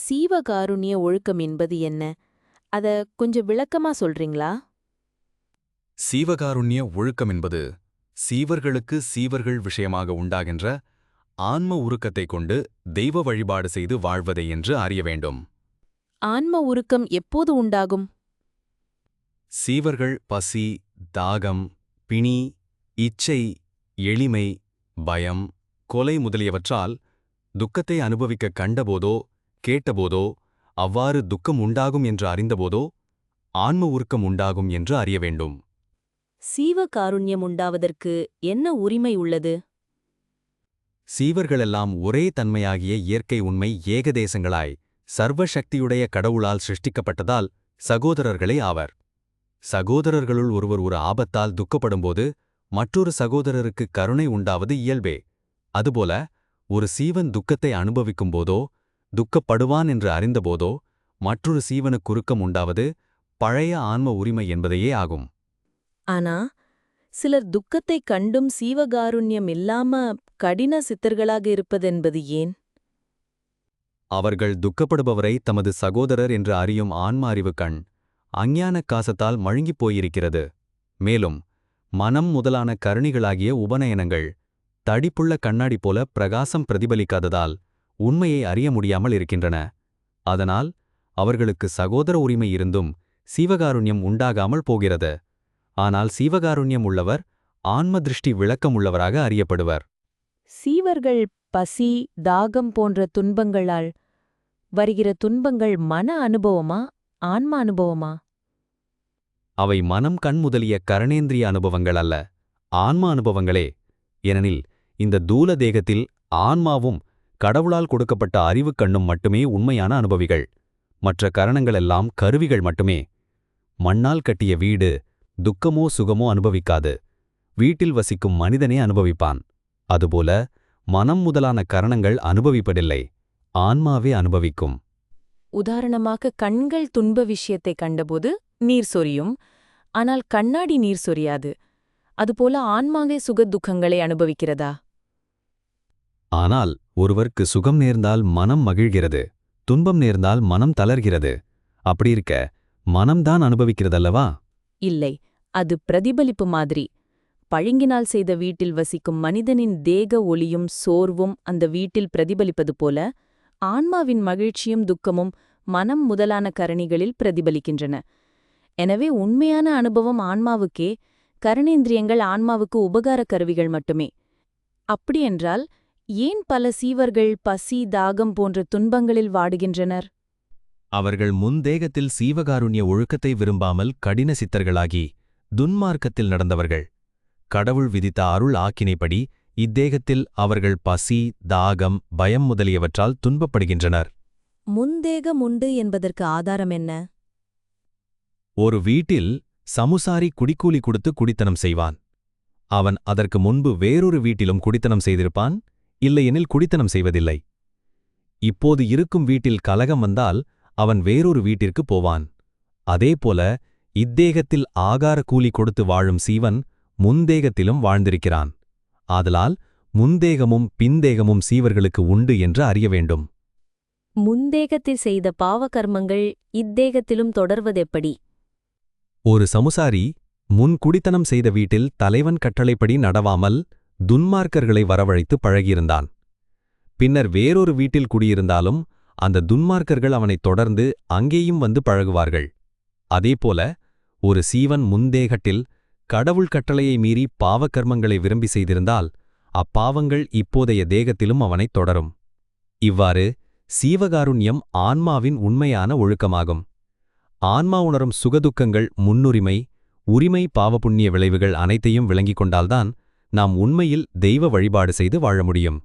சீவகாருண்ய ஒழுக்கம் என்பது என்ன? அத கொஞ்சம் விளக்கமா சொல்றீங்களா? சீவகாருண்ய ஒழுக்கம் என்பது சீவர்களுக்கு சீவர்கள் விஷயமாக உண்டாகின்ற ஆன்ம உருக்கத்தைக் கொண்டு தெய்வ வழிபாடு செய்து வாழ்வதை என்று அறிய வேண்டும். ஆன்ம உருக்கம் எப்போது உண்டாகும்? சீவர்கள் பசி, தாகம், பிணி, இச்சை, எளிமை, பயம், கொலை முதலியவற்றால் துக்கத்தை அனுபவிக்க கண்டபோதோ கேட்டபோதோ அவ்வாறு துக்கம் உண்டாகும் என்று அறிந்தபோதோ ஆன்ம உருக்கம் உண்டாகும் என்று அறிய வேண்டும். சீவகாருண்யம் உண்டாவதற்கு என்ன உரிமை உள்ளது? சீவர்களெல்லாம் ஒரே தன்மையாகிய இயற்கை உண்மை ஏகதேசங்களாய் சர்வசக்தியுடைய கடவுளால் சிருஷ்டிக்கப்பட்டதால் சகோதரர்களே ஆவர். சகோதரர்களுள் ஒருவர் ஒரு ஆபத்தால் துக்கப்படும்போது மற்றொரு சகோதரருக்கு கருணை உண்டாவது இயல்பே. அதுபோல ஒரு சீவன் துக்கத்தை அனுபவிக்கும்போதோ துக்கப்படுவான் என்று அறிந்தபோதோ மற்றொரு சீவனுக்கு குறுக்கம் உண்டாவது பழைய ஆன்ம உரிமை என்பதையே ஆகும். ஆனா சிலர் துக்கத்தை கண்டும் சீவகாருண்யம் இல்லாம கடின சித்தர்களாக இருப்பதென்பது ஏன்? அவர்கள் துக்கப்படுபவரை தமது சகோதரர் என்று அறியும் ஆன்ம அறிவு கண் அஞ்ஞான காசத்தால் மழுங்கிப் போயிருக்கிறது. மேலும் மனம் முதலான கருணிகளாகிய உபநயனங்கள் தடிப்புள்ள கண்ணாடி போல பிரகாசம் பிரதிபலிக்காததால் உண்மையை அறிய முடியாமல் இருக்கின்றன. அதனால் அவர்களுக்கு சகோதர உரிமை இருந்தும் சீவகாருண்யம் உண்டாகாமல் போகிறது. ஆனால் சீவகாருண்யம் உள்ளவர் ஆன்ம திருஷ்டி விளக்கம் உள்ளவராக அறியப்படுவர். சீவர்கள் பசி, தாகம் போன்ற துன்பங்களால் வருகிற துன்பங்கள் மன அனுபவமா, ஆன்ம அனுபவமா? அவை மனம் கண் முதலிய கரணேந்திரிய அனுபவங்கள் அல்ல, ஆன்ம அனுபவங்களே. ஏனெனில் இந்த தூல தேகத்தில் ஆன்மாவும் கடவுளால் கொடுக்கப்பட்ட அறிவுக் கண்ணும் மட்டுமே உண்மையான அனுபவிகள். மற்ற கரணங்களெல்லாம் கருவிகள் மட்டுமே. மண்ணால் கட்டிய வீடு துக்கமோ சுகமோ அனுபவிக்காது, வீட்டில் வசிக்கும் மனிதனே அனுபவிப்பான். அதுபோல மனம் முதலான கரணங்கள் அனுபவிப்பதில்லை, ஆன்மாவே அனுபவிக்கும். உதாரணமாக கண்கள் துன்ப விஷயத்தை கண்டபோது நீர் சொரியும், ஆனால் கண்ணாடி நீர் சொரியாது. அதுபோல ஆன்மாவே சுகதுக்கங்களை அனுபவிக்கிறதா? ஆனால் ஒருவர்க்கு சுகம் நேர்ந்தால் மனம் மகிழ்கிறது, துன்பம் நேர்ந்தால் மனம் தளர்கிறது. அப்படியிருக்க மனம்தான் அனுபவிக்கிறதல்லவா? இல்லை, அது பிரதிபலிப்பு மாதிரி. பளிங்கினால் செய்த வீட்டில் வசிக்கும் மனிதனின் தேக ஒளியும் சோர்வும் அந்த வீட்டில் பிரதிபலிப்பது போல ஆன்மாவின் மகிழ்ச்சியும் துக்கமும் மனம் முதலான கரணிகளில் பிரதிபலிக்கின்றன. எனவே உண்மையான அனுபவம் ஆன்மாவுக்கே, கரணேந்திரியங்கள் ஆன்மாவுக்கு உபகார கருவிகள் மட்டுமே. அப்படியென்றால் ஏன் பல சீவர்கள் பசி, தாகம் போன்ற துன்பங்களில் வாடுகின்றனர்? அவர்கள் முன்தேகத்தில் சீவகாருண்ய ஒழுக்கத்தை விரும்பாமல் கடின சித்தர்களாகி துன்மார்க்கத்தில் நடந்தவர்கள். கடவுள் விதித்த அருள் ஆக்கினைப்படி இத்தேகத்தில் அவர்கள் பசி, தாகம், பயம் முதலியவற்றால் துன்பப்படுகின்றனர். முன்தேகம் உண்டு என்பதற்கு ஆதாரம் என்ன? ஒரு வீட்டில் சமுசாரி குடிக்கூலி கொடுத்து குடித்தனம் செய்வான். அவன் அதற்கு முன்பு வேறொரு வீட்டிலும் குடித்தனம் செய்திருப்பான், இல்லையெனில் குடித்தனம் செய்வதில்லை. இப்போது இருக்கும் வீட்டில் கலகம் வந்தால் அவன் வேறொரு வீட்டிற்கு போவான். அதேபோல இத்தேகத்தில் ஆகார கூலி கொடுத்து வாழும் சீவன் முன்தேகத்திலும் வாழ்ந்திருக்கிறான். ஆதலால் முன்தேகமும் பின்தேகமும் சீவர்களுக்கு உண்டு என்று அறிய வேண்டும். முன்தேகத்தில் செய்த பாவகர்மங்கள் இத்தேகத்திலும் தொடர்வதெப்படி? ஒரு சமுசாரி முன் குடித்தனம் செய்த வீட்டில் தலைவன் கட்டளைப்படி நடவாமல் துன்மார்க்கர்களை வரவழைத்து பழகியிருந்தான். பின்னர் வேறொரு வீட்டில் குடியிருந்தாலும் அந்த துன்மார்க்கர்கள் அவனைத் தொடர்ந்து அங்கேயும் வந்து பழகுவார்கள். அதேபோல ஒரு சீவன் முன்தேகத்தில் கடவுள் கட்டளையை மீறி பாவகர்மங்களை விரும்பி செய்திருந்தால் அப்பாவங்கள் இப்போதைய தேகத்திலும் அவனைத் தொடரும். இவ்வாறு சீவகாருண்யம் ஆன்மாவின் உண்மையான ஒழுக்கமாகும். ஆன்மா உணரும் சுகதுக்கங்கள் முன்னுரிமை, உரிமை, பாவபுண்ணிய விளைவுகள் அனைத்தையும் விளங்கிக் கொண்டால்தான் நாம் உண்மையில் தெய்வ வழிபாடு செய்து வாழ முடியும்.